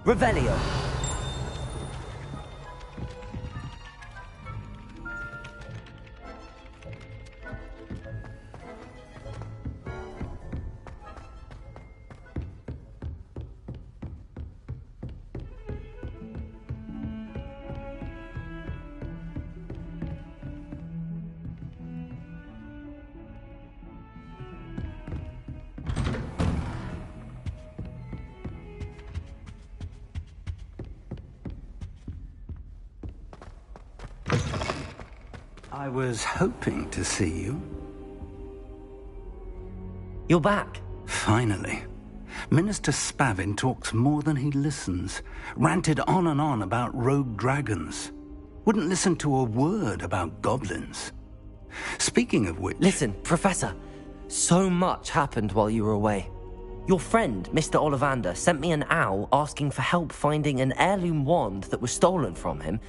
Revelio. I was hoping to see you. You're back. Finally. Minister Spavin talks more than he listens. Ranted on and on about rogue dragons. Wouldn't listen to a word about goblins. Speaking of which... Listen, Professor. So much happened while you were away. Your friend, Mr. Ollivander, sent me an owl asking for help finding an heirloom wand that was stolen from him.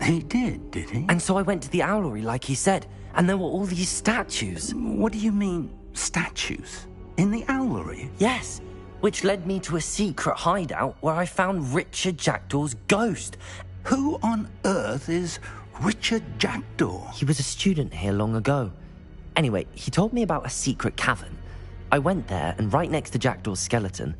He did he? And so I went to the owlery like he said, and there were all these statues. What do you mean, statues? In the owlery? Yes, which led me to a secret hideout where I found Richard Jackdaw's ghost. Who on earth is Richard Jackdaw? He was a student here long ago. Anyway, he told me about a secret cavern. I went there, and right next to Jackdaw's skeleton,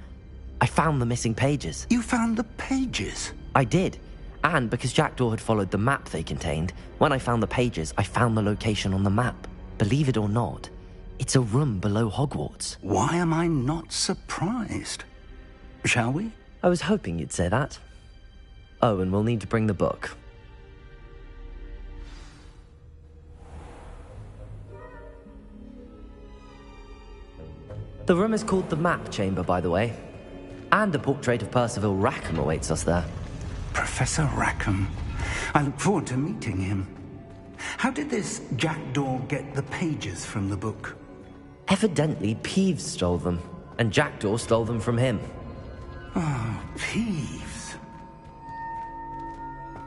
I found the missing pages. You found the pages? I did. And because Jackdaw had followed the map they contained, when I found the pages, I found the location on the map. Believe it or not, it's a room below Hogwarts. Why am I not surprised? Shall we? I was hoping you'd say that. Oh, and we'll need to bring the book. The room is called the Map Chamber, by the way. And a portrait of Percival Rackham awaits us there. Professor Rackham. I look forward to meeting him. How did this Jackdaw get the pages from the book? Evidently, Peeves stole them, and Jackdaw stole them from him. Oh, Peeves.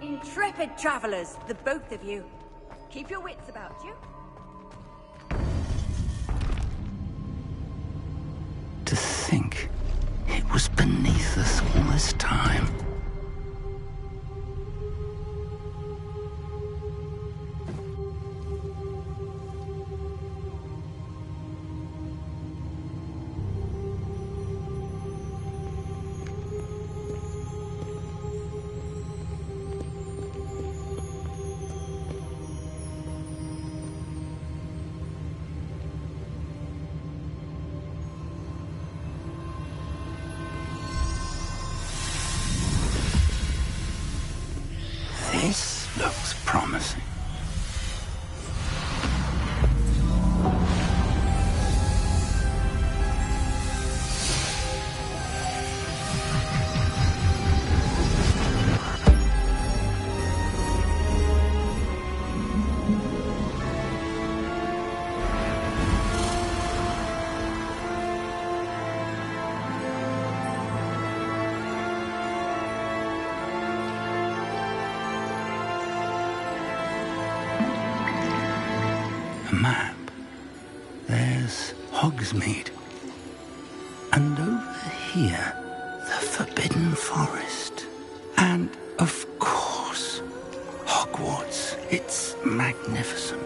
Intrepid travelers, the both of you. Keep your wits about you. To think it was beneath us all this time. This looks promising. A map. There's Hogsmeade. And over here, the Forbidden Forest. And, of course, Hogwarts. It's magnificent.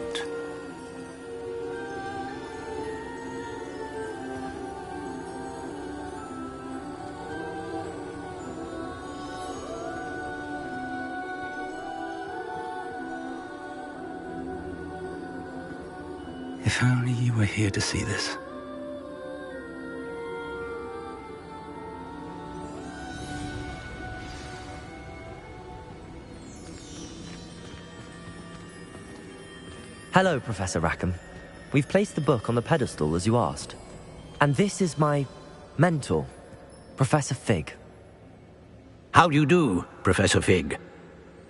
If only you were here to see this. Hello, Professor Rackham. We've placed the book on the pedestal as you asked. And this is my mentor, Professor Fig. How do you do, Professor Fig?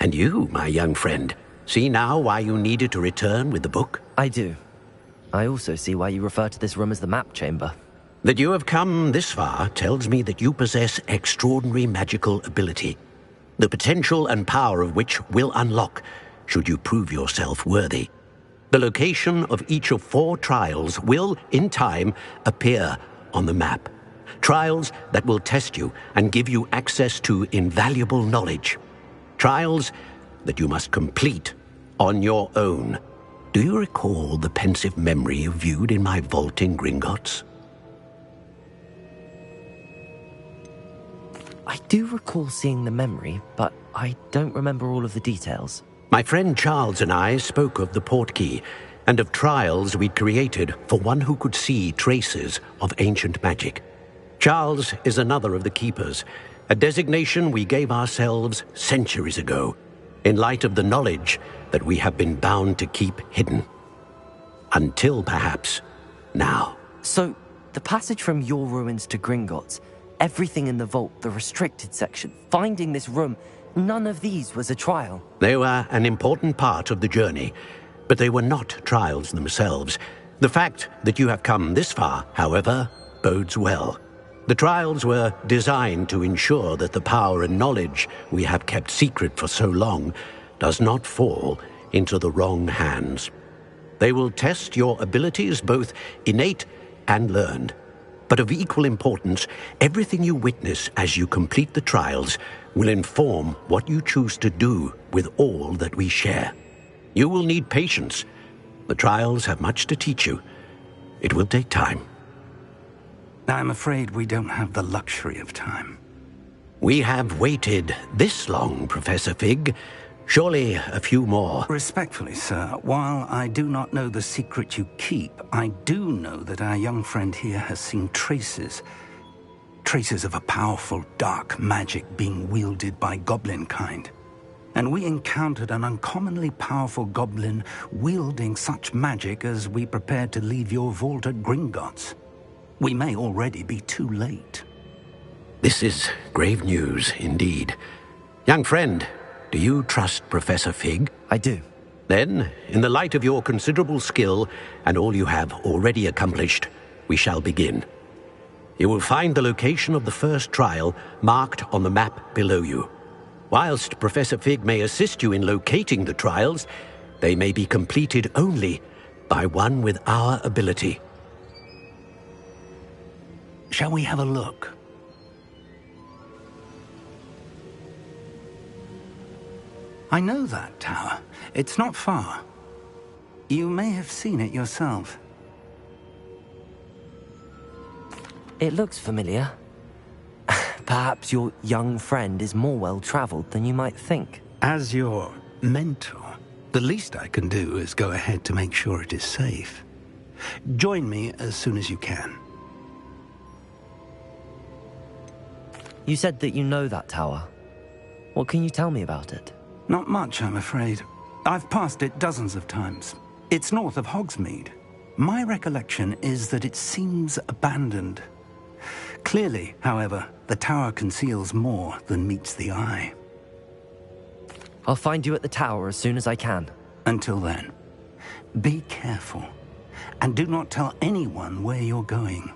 And you, my young friend, see now why you needed to return with the book? I do. I also see why you refer to this room as the Map Chamber. That you have come this far tells me that you possess extraordinary magical ability, the potential and power of which will unlock should you prove yourself worthy. The location of each of 4 trials will, in time, appear on the map. Trials that will test you and give you access to invaluable knowledge. Trials that you must complete on your own. Do you recall the pensive memory you viewed in my vault in Gringotts? I do recall seeing the memory, but I don't remember all of the details. My friend Charles and I spoke of the portkey and of trials we'd created for one who could see traces of ancient magic. Charles is another of the keepers, a designation we gave ourselves centuries ago, in light of the knowledge that we have been bound to keep hidden. Until, perhaps, now. So, the passage from your ruins to Gringotts, everything in the vault, the restricted section, finding this room, none of these was a trial. They were an important part of the journey, but they were not trials themselves. The fact that you have come this far, however, bodes well. The trials were designed to ensure that the power and knowledge we have kept secret for so long does not fall into the wrong hands. They will test your abilities, both innate and learned. But of equal importance, everything you witness as you complete the trials will inform what you choose to do with all that we share. You will need patience. The trials have much to teach you. It will take time. I'm afraid we don't have the luxury of time. We have waited this long, Professor Fig. Surely a few more. Respectfully, sir, while I do not know the secret you keep, I do know that our young friend here has seen traces of a powerful dark magic being wielded by goblin kind. And we encountered an uncommonly powerful goblin wielding such magic as we prepared to leave your vault at Gringotts. We may already be too late. This is grave news, indeed. Young friend, do you trust Professor Fig? I do. Then, in the light of your considerable skill and all you have already accomplished, we shall begin. You will find the location of the first trial marked on the map below you. Whilst Professor Fig may assist you in locating the trials, they may be completed only by one with our ability. Shall we have a look? I know that tower. It's not far. You may have seen it yourself. It looks familiar. Perhaps your young friend is more well-traveled than you might think. As your mentor, the least I can do is go ahead to make sure it is safe. Join me as soon as you can. You said that you know that tower. What can you tell me about it? Not much, I'm afraid. I've passed it dozens of times. It's north of Hogsmeade. My recollection is that it seems abandoned. Clearly, however, the tower conceals more than meets the eye. I'll find you at the tower as soon as I can. Until then, be careful, and do not tell anyone where you're going.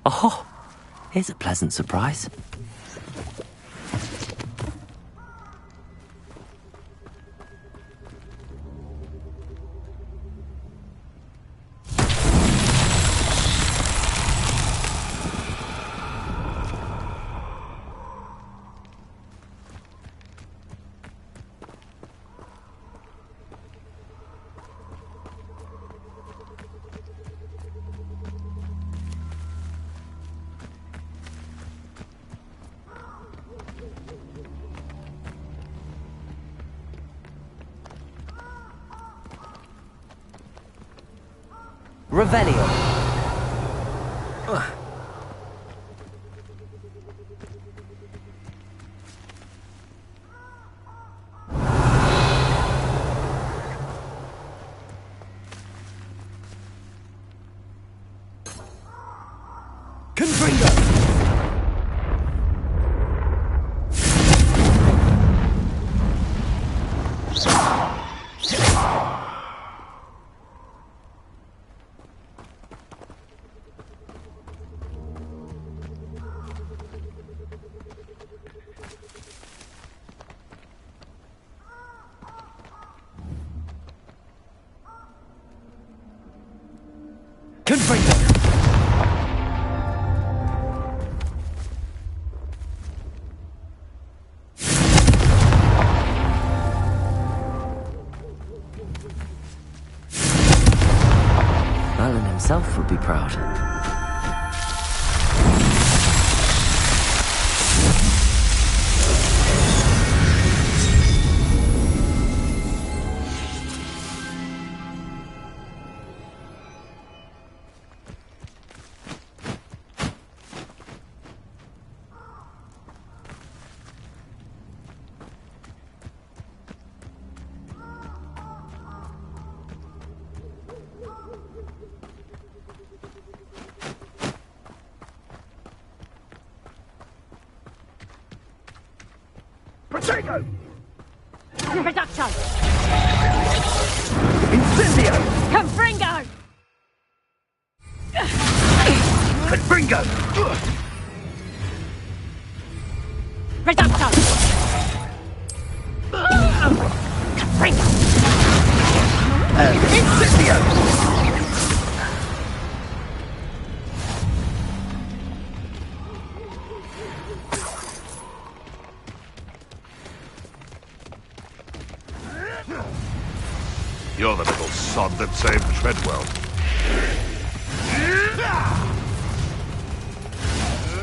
Oh, here's a pleasant surprise. Revelio. Confringo. Confringo. Alan himself would be proud. Protego! Reducto! Incendio! Confringo! Confringo! Reducto! Confringo! Incendio! You're the little sod that saved Treadwell.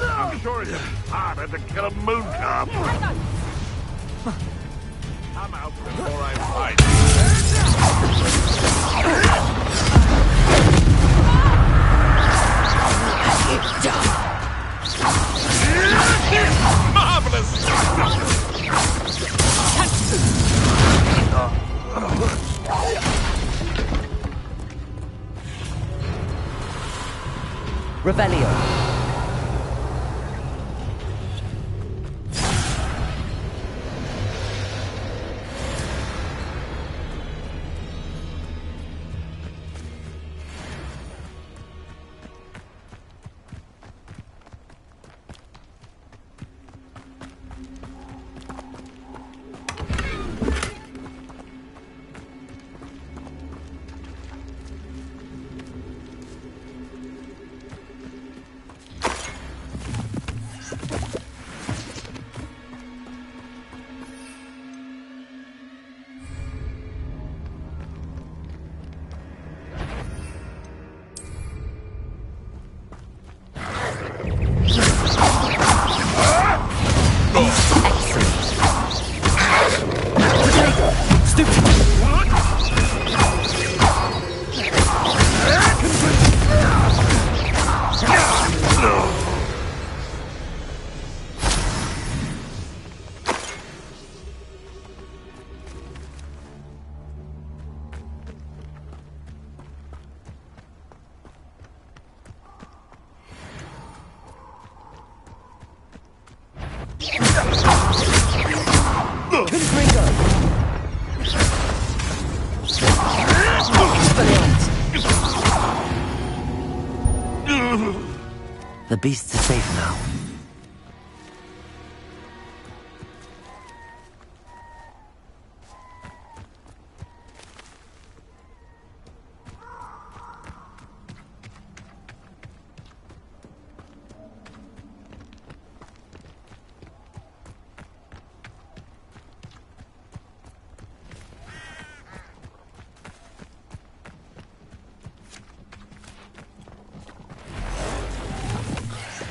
I'm sure it's harder to kill a moon calf. I'm out before I fight. Marvelous! Revelio. beasts are safe now.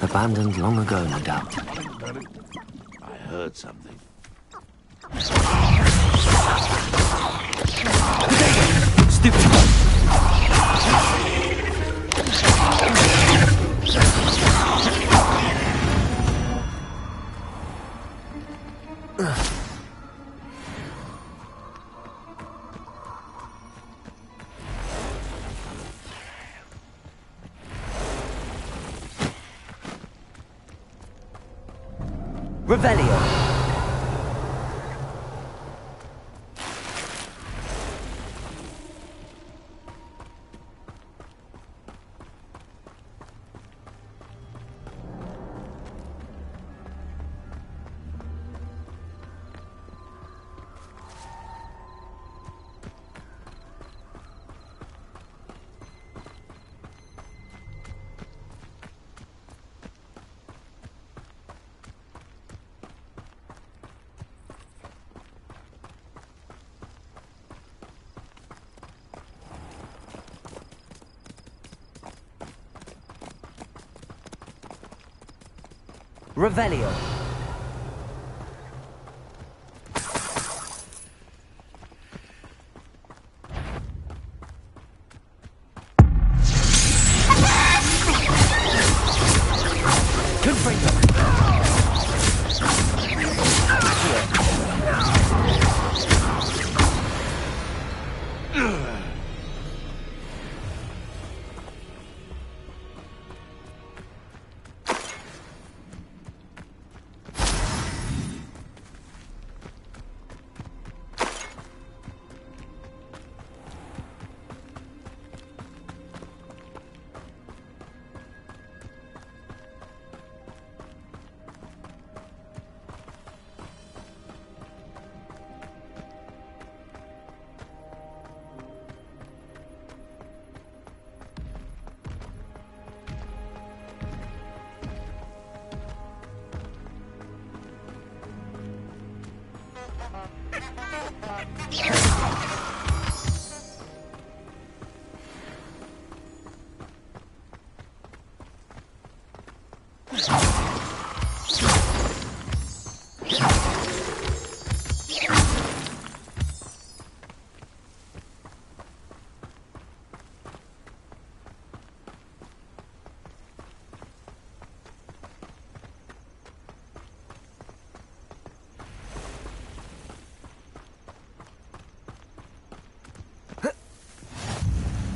Abandoned long ago, no doubt. I heard something. Stupid! Revelio. Revelio. Confringo.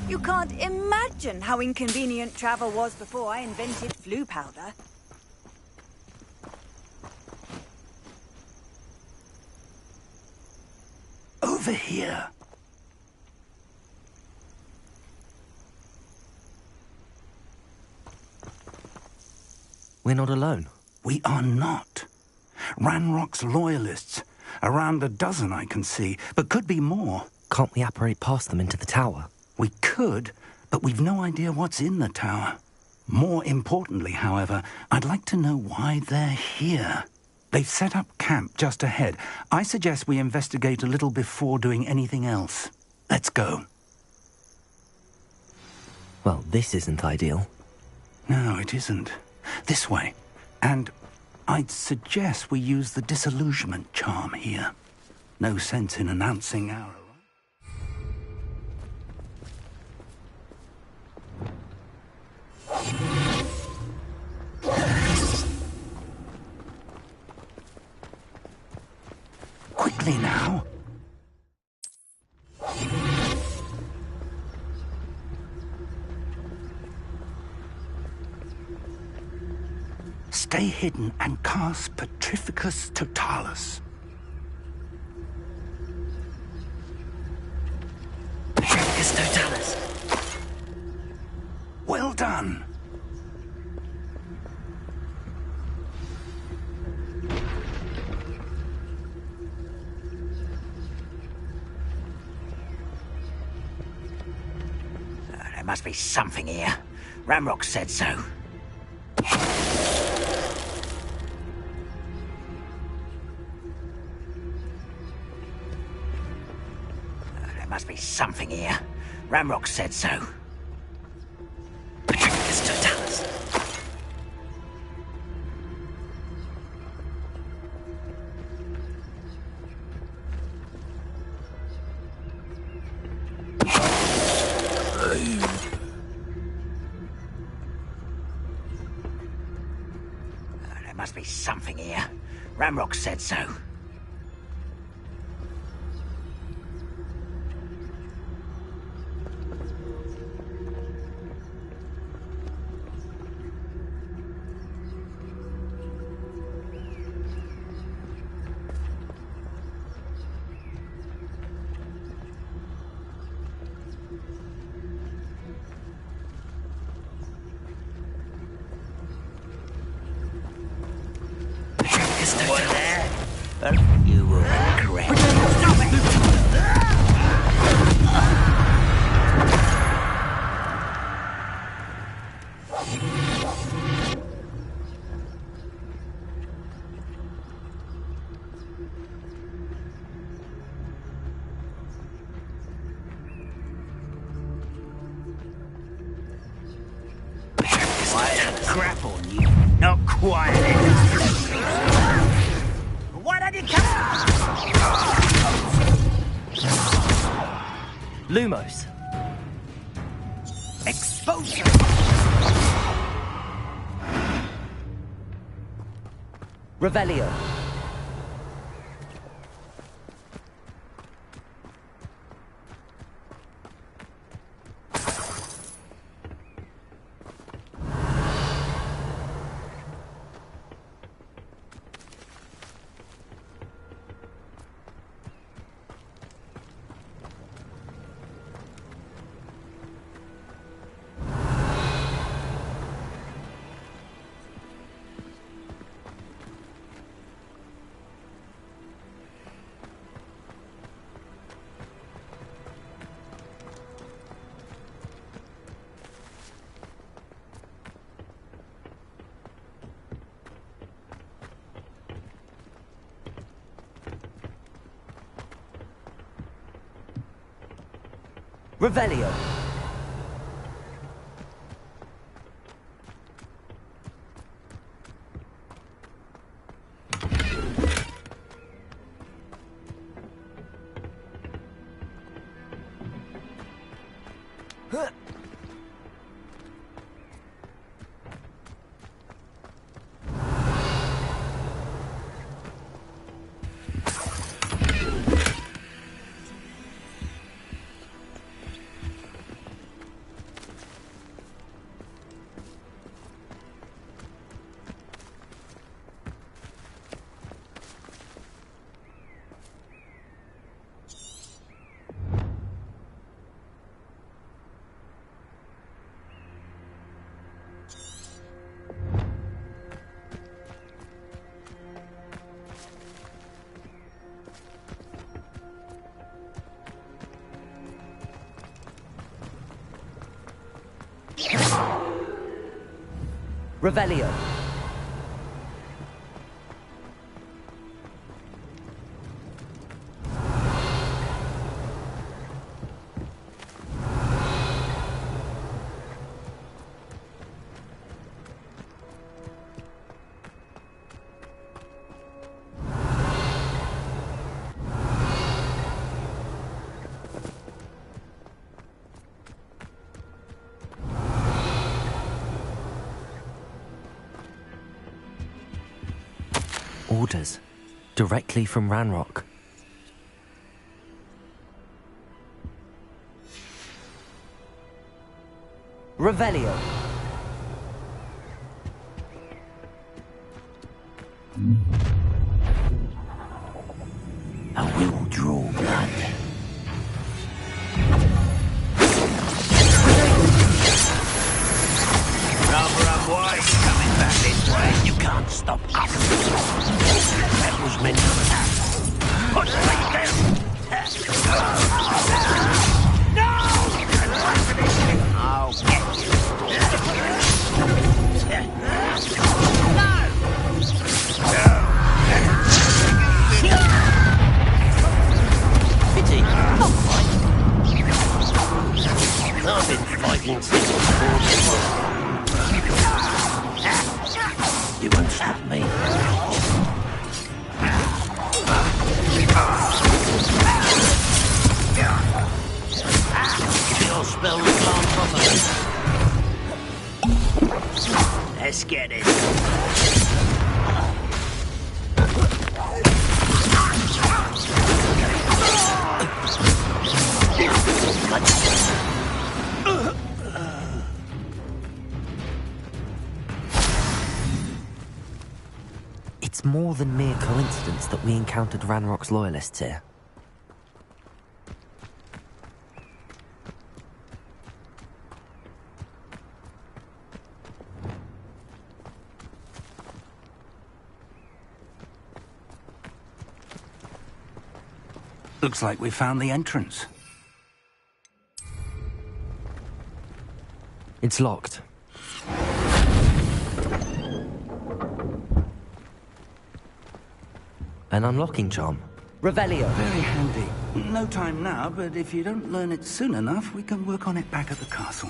You can't imagine how inconvenient travel was before I invented flu powder. Over here. We're not alone. We are not. Ranrock's loyalists. Around a dozen I can see, but could be more. Can't we apparate past them into the tower? We could, but we've no idea what's in the tower. More importantly, however, I'd like to know why they're here. They've set up camp just ahead. I suggest we investigate a little before doing anything else. Let's go. Well, this isn't ideal. No, it isn't. This way. And I'd suggest we use the disillusionment charm here. No sense in announcing our... Quickly now. Stay hidden and cast Petrificus Totalis. Petrificus Totalis. Well done. There must be something here. Ramrock said so. There must be something here. Ramrock said so. Patroclus Totalis. There must be something here. Ramrock said so. You will regret. Stop it! Grapple you, not quiet. Why don't you come? Lumos. Exposure. Revelio. Revelio. Revelio. Orders. Directly from Ranrock. Revelio. I will draw blood. Rather unwise coming back this way. You can't stop us. That was meant to push me down. No! easy. I'll fight. I've been fighting since before. You won't stop me. Your spell was gone properly. Let's get it. It's more than mere coincidence that we encountered Ranrock's loyalists here. Looks like we found the entrance. It's locked. An unlocking charm. Revelio. Very handy. No time now, but if you don't learn it soon enough, we can work on it back at the castle.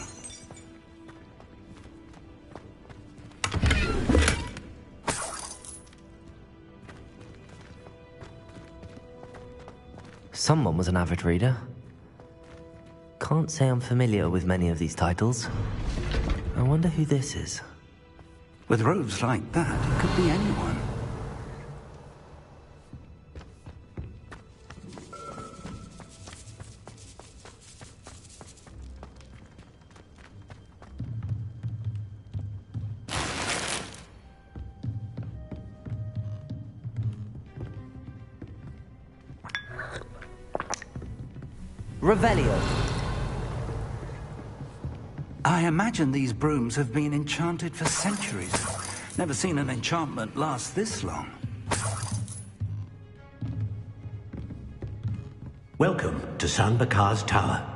Someone was an avid reader. Can't say I'm familiar with many of these titles. I wonder who this is. With robes like that, it could be anyone. Revelio. I imagine these brooms have been enchanted for centuries. Never seen an enchantment last this long. Welcome to San Bakar's Tower.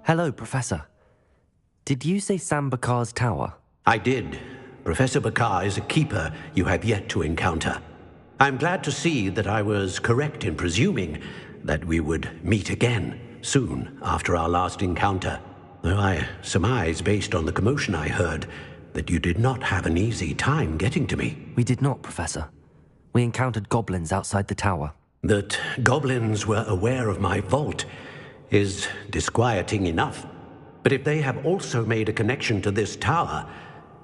Hello, Professor. Did you say San Bakar's Tower? I did. Professor Bakar is a keeper you have yet to encounter. I'm glad to see that I was correct in presuming that we would meet again soon after our last encounter. Though I surmise, based on the commotion I heard, that you did not have an easy time getting to me. We did not, Professor. We encountered goblins outside the tower. That goblins were aware of my vault is disquieting enough. But if they have also made a connection to this tower,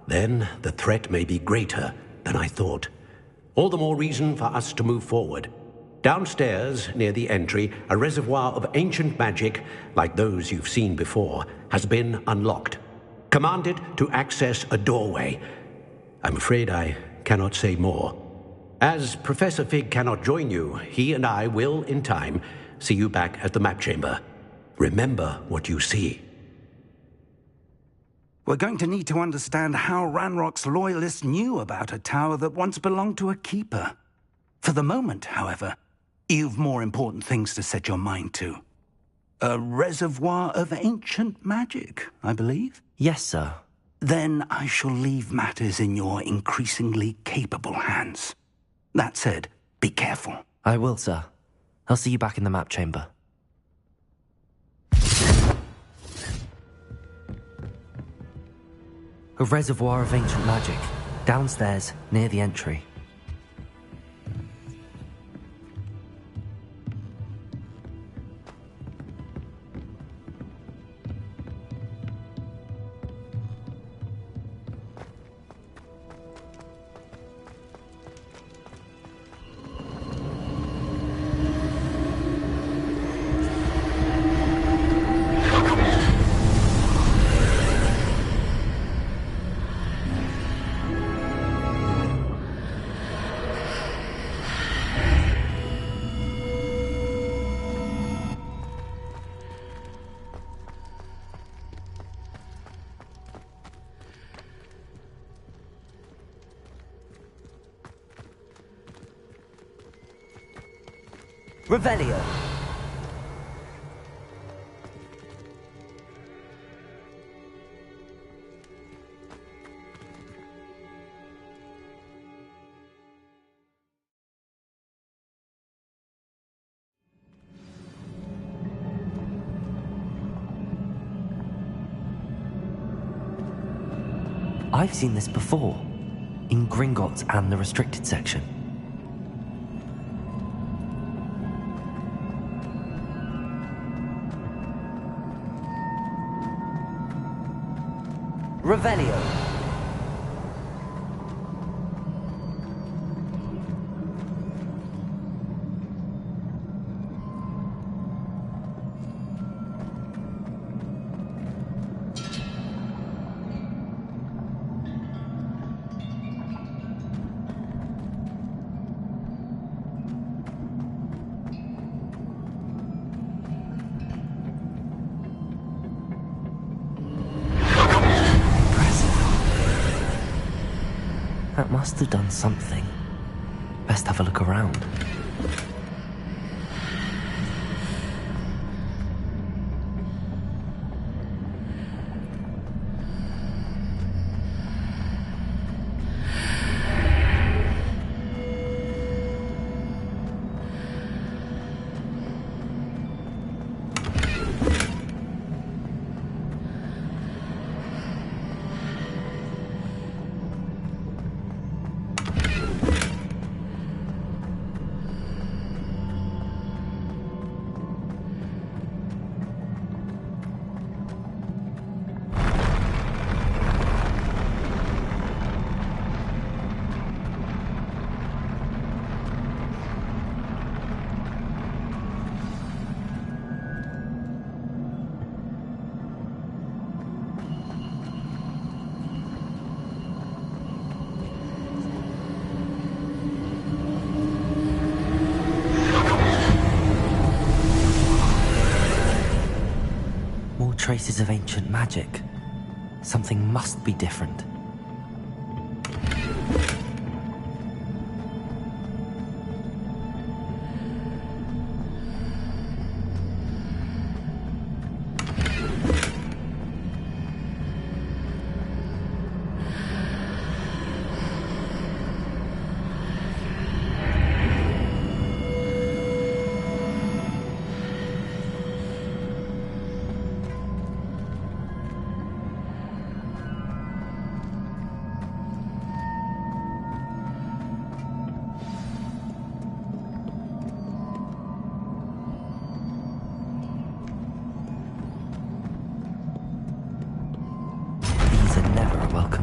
then the threat may be greater than I thought. All the more reason for us to move forward. Downstairs, near the entry, a reservoir of ancient magic, like those you've seen before, has been unlocked. Commanded to access a doorway. I'm afraid I cannot say more. As Professor Fig cannot join you, he and I will, in time, see you back at the map chamber. Remember what you see. We're going to need to understand how Ranrock's loyalists knew about a tower that once belonged to a keeper. For the moment, however, you've more important things to set your mind to. A reservoir of ancient magic, I believe? Yes, sir. Then I shall leave matters in your increasingly capable hands. That said, be careful. I will, sir. I'll see you back in the map chamber. A reservoir of ancient magic, downstairs, near the entry. Revelio. I've seen this before, in Gringotts and the restricted section. Revelio. That must have done something. Best have a look around. Traces of ancient magic. Something must be different.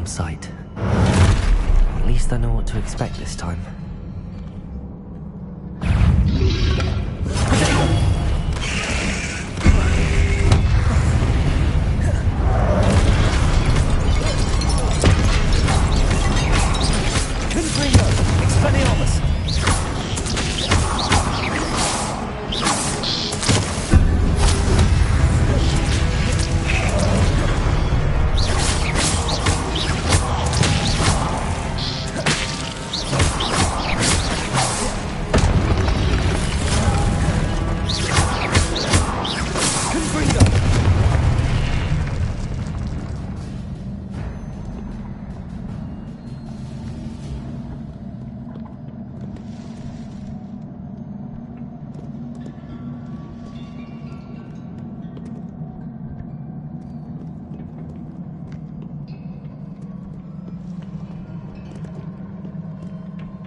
Sight. At least I know what to expect this time.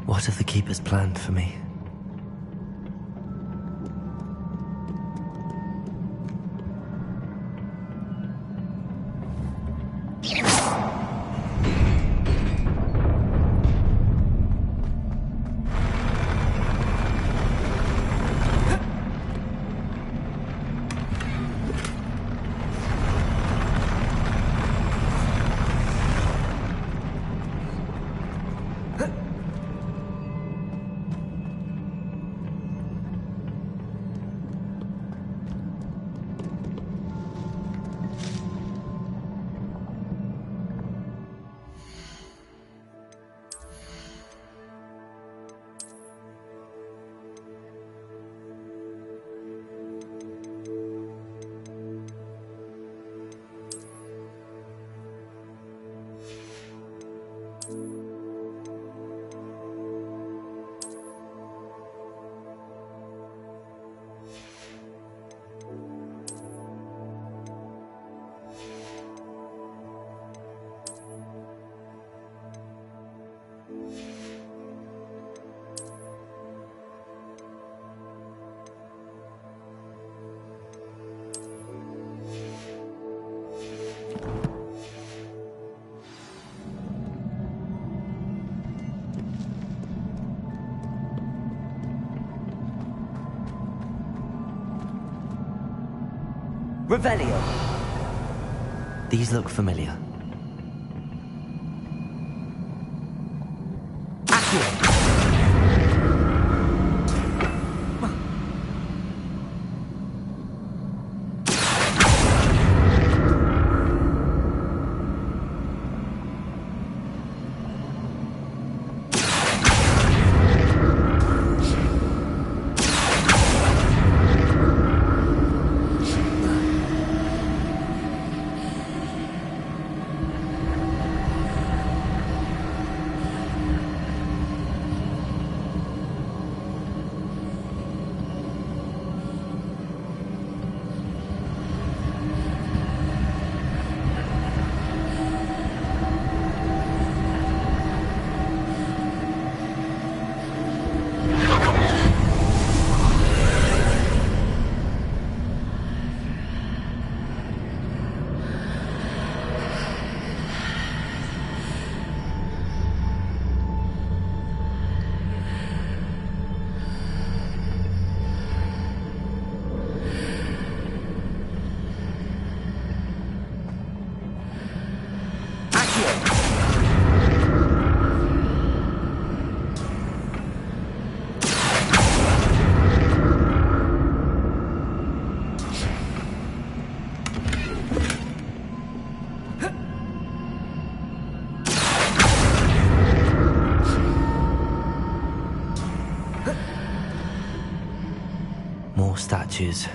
What have the Keepers planned for me? Revelio. These look familiar. Accio. More statues.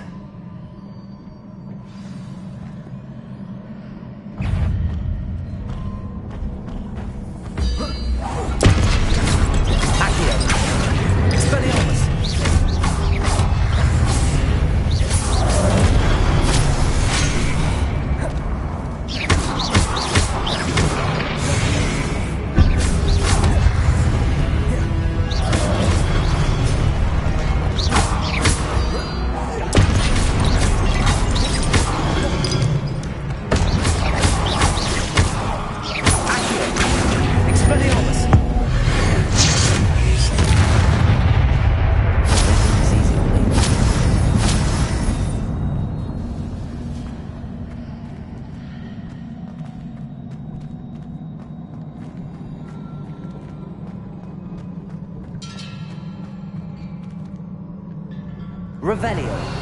Revelio.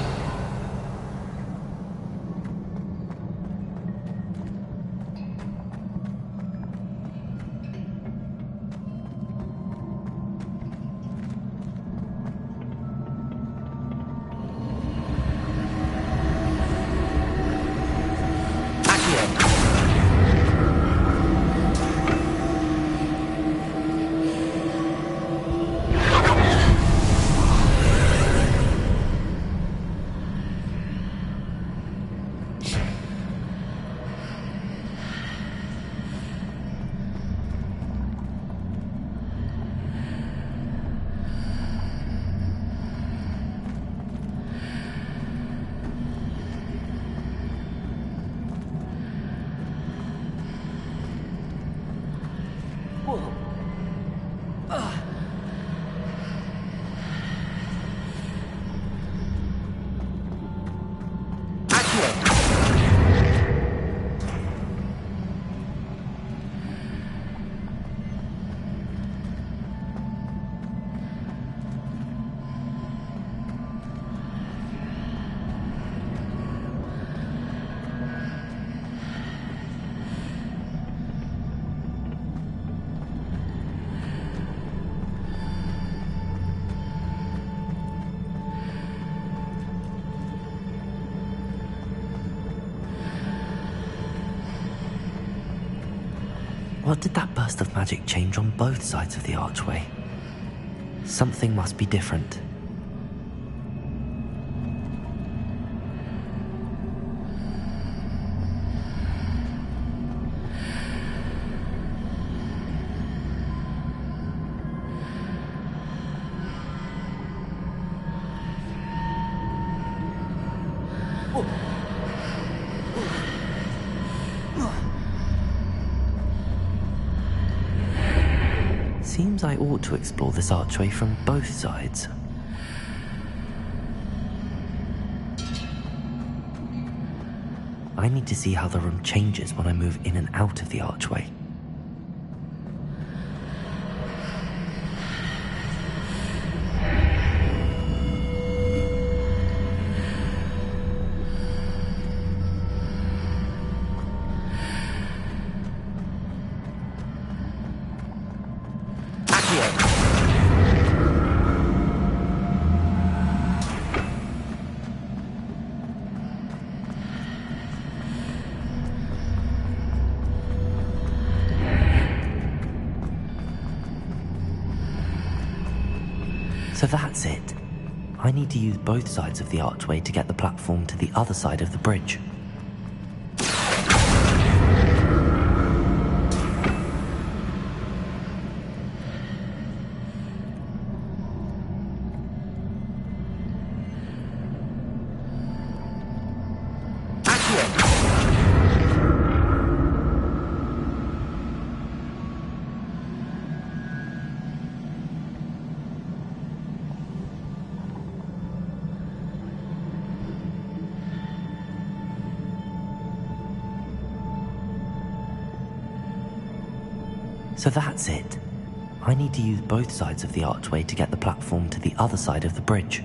What did that burst of magic change on both sides of the archway? Something must be different. Seems I ought to explore this archway from both sides. I need to see how the room changes when I move in and out of the archway. So that's it. I need to use both sides of the archway to get the platform to the other side of the bridge. So that's it. I need to use both sides of the archway to get the platform to the other side of the bridge.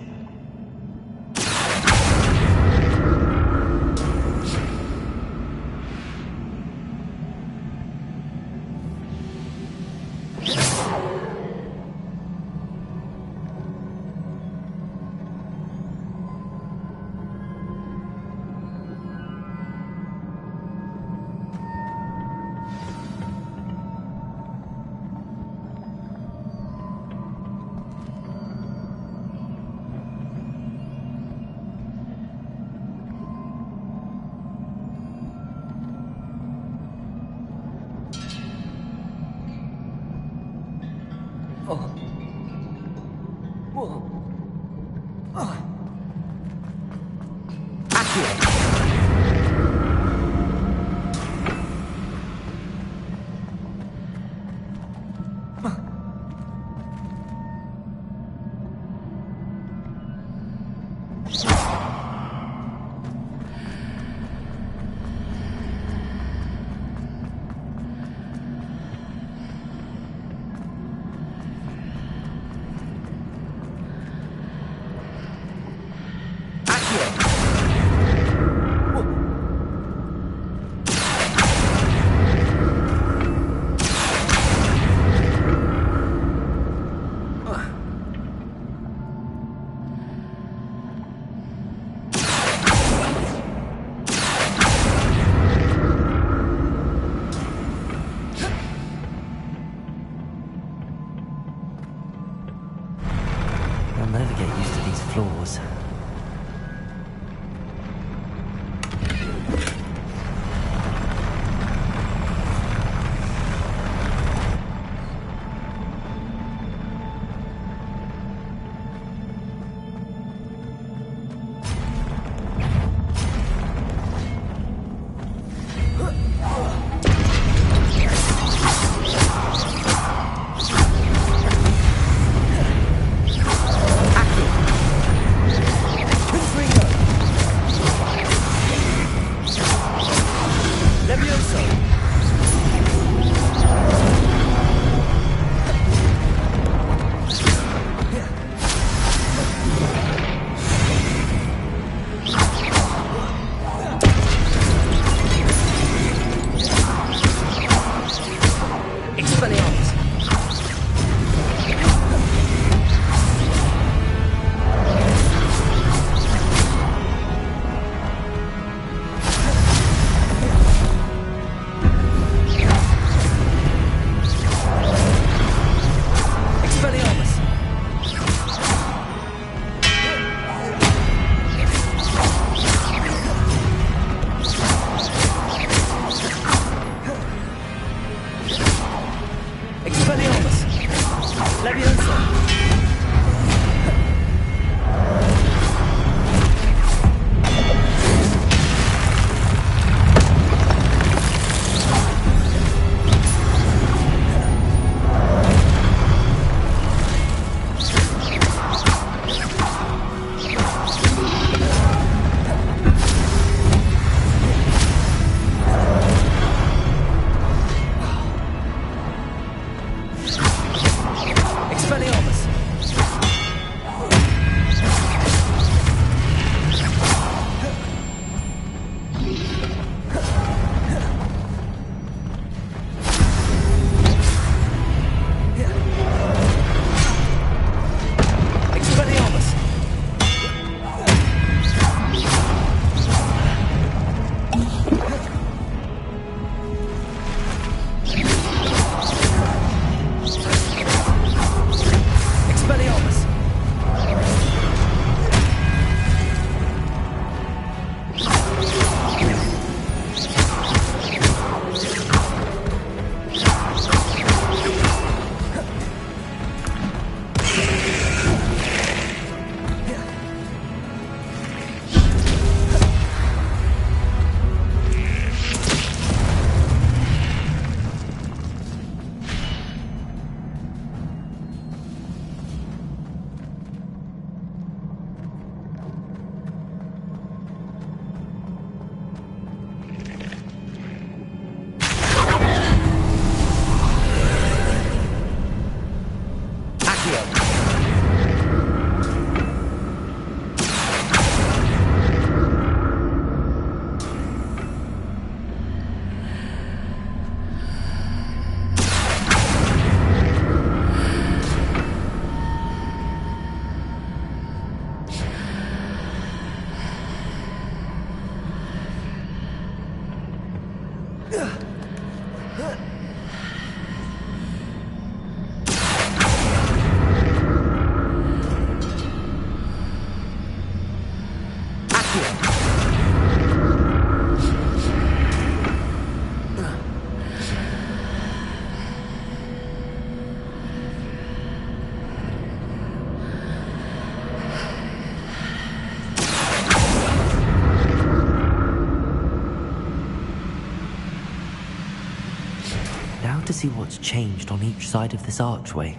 out to see what's changed on each side of this archway.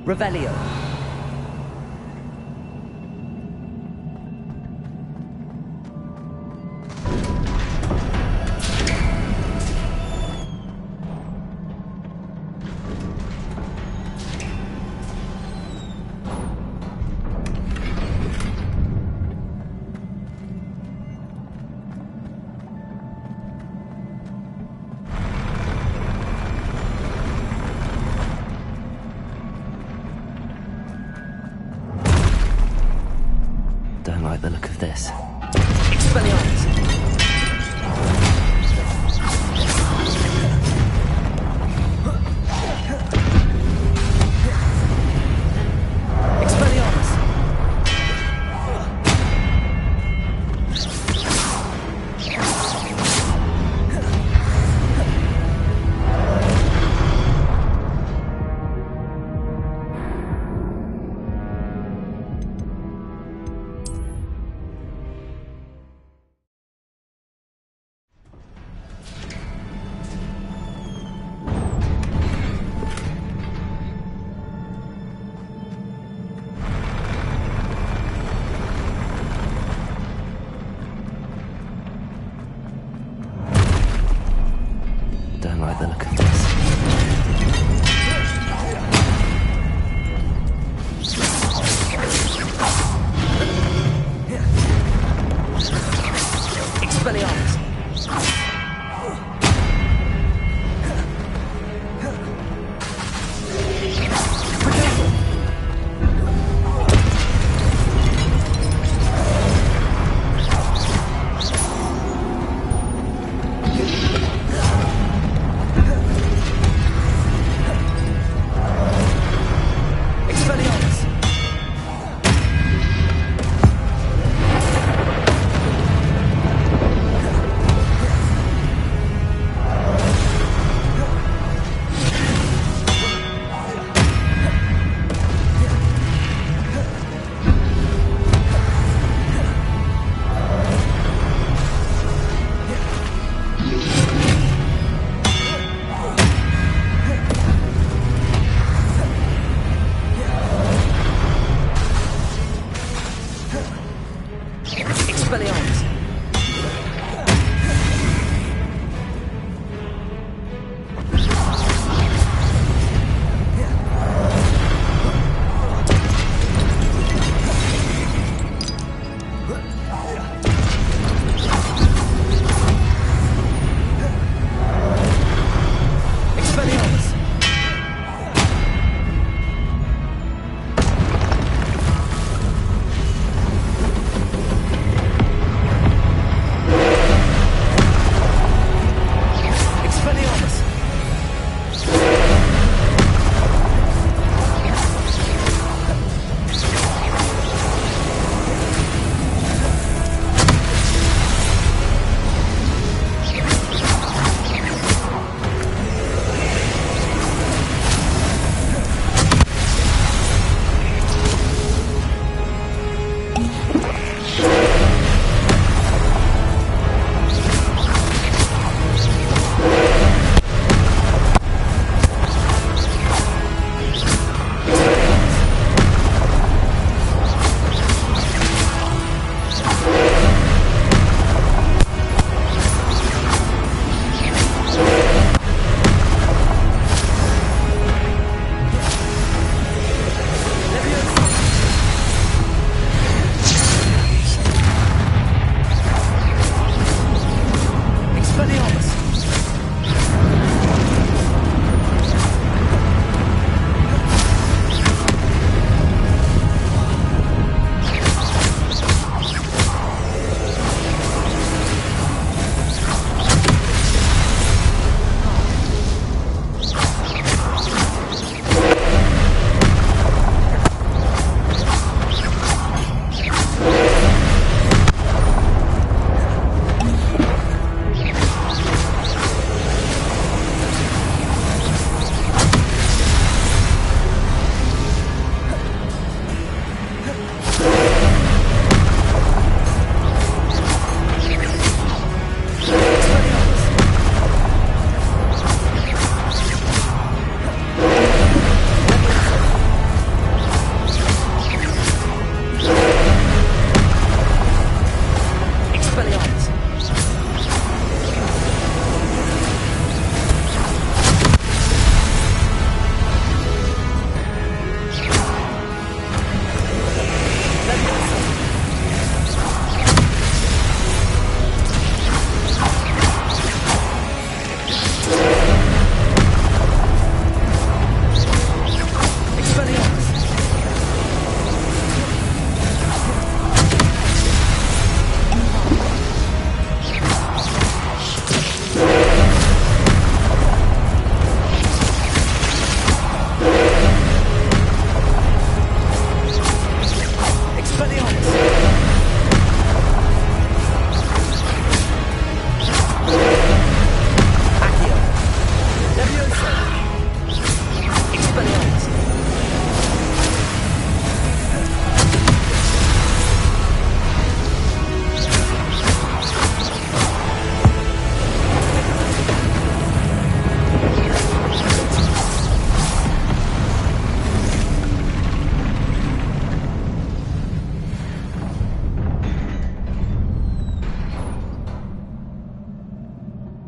Revelio. Don't like the look of this. Expelliarmus!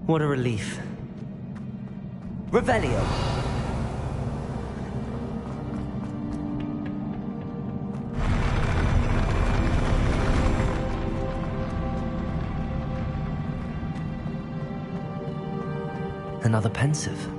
What a relief. Revelio. Another pensive.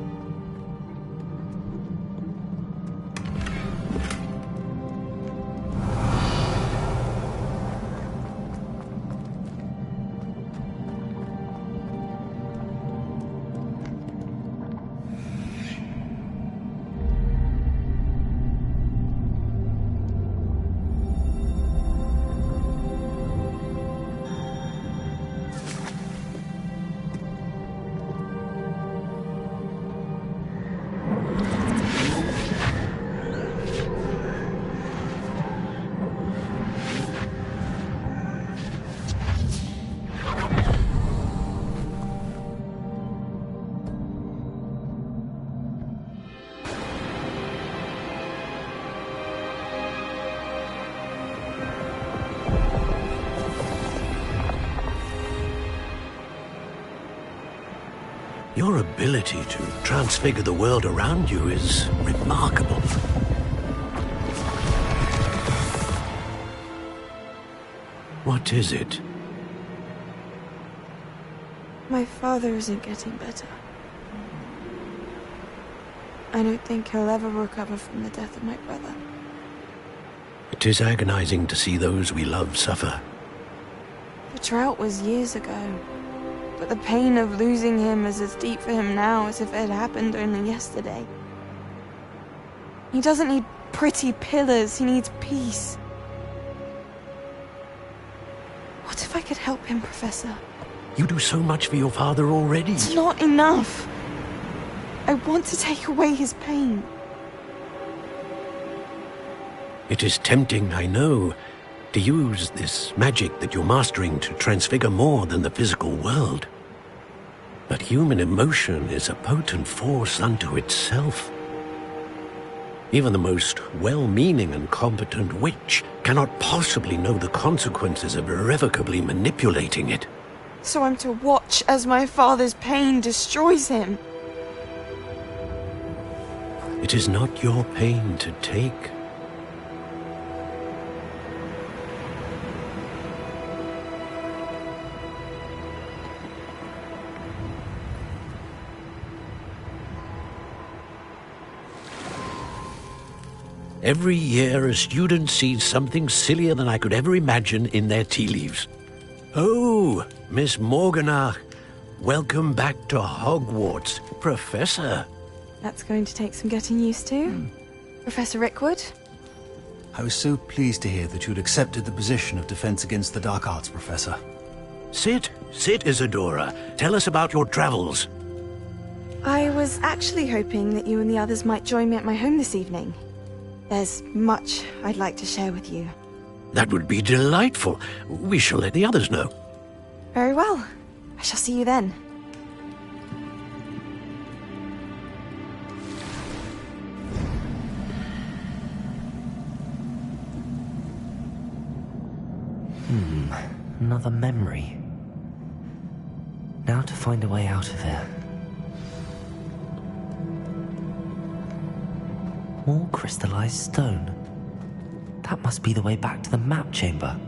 Your ability to transfigure the world around you is remarkable. What is it? My father isn't getting better. I don't think he'll ever recover from the death of my brother. It is agonizing to see those we love suffer. The drought was years ago, but the pain of losing him is as deep for him now as if it had happened only yesterday. He doesn't need pretty pillars, he needs peace. What if I could help him, Professor? You do so much for your father already. It's not enough. I want to take away his pain. It is tempting, I know, to use this magic that you're mastering to transfigure more than the physical world. But human emotion is a potent force unto itself. Even the most well-meaning and competent witch cannot possibly know the consequences of irrevocably manipulating it. So I'm to watch as my father's pain destroys him. It is not your pain to take. Every year, a student sees something sillier than I could ever imagine in their tea leaves. Oh, Miss Morganach, welcome back to Hogwarts, Professor. That's going to take some getting used to. Professor Rickwood? I was so pleased to hear that you'd accepted the position of Defense Against the Dark Arts, Professor. Sit, Isadora. Tell us about your travels. I was actually hoping that you and the others might join me at my home this evening. There's much I'd like to share with you. That would be delightful. We shall let the others know. Very well. I shall see you then. Another memory. Now to find a way out of here. More crystallized stone. That must be the way back to the map chamber.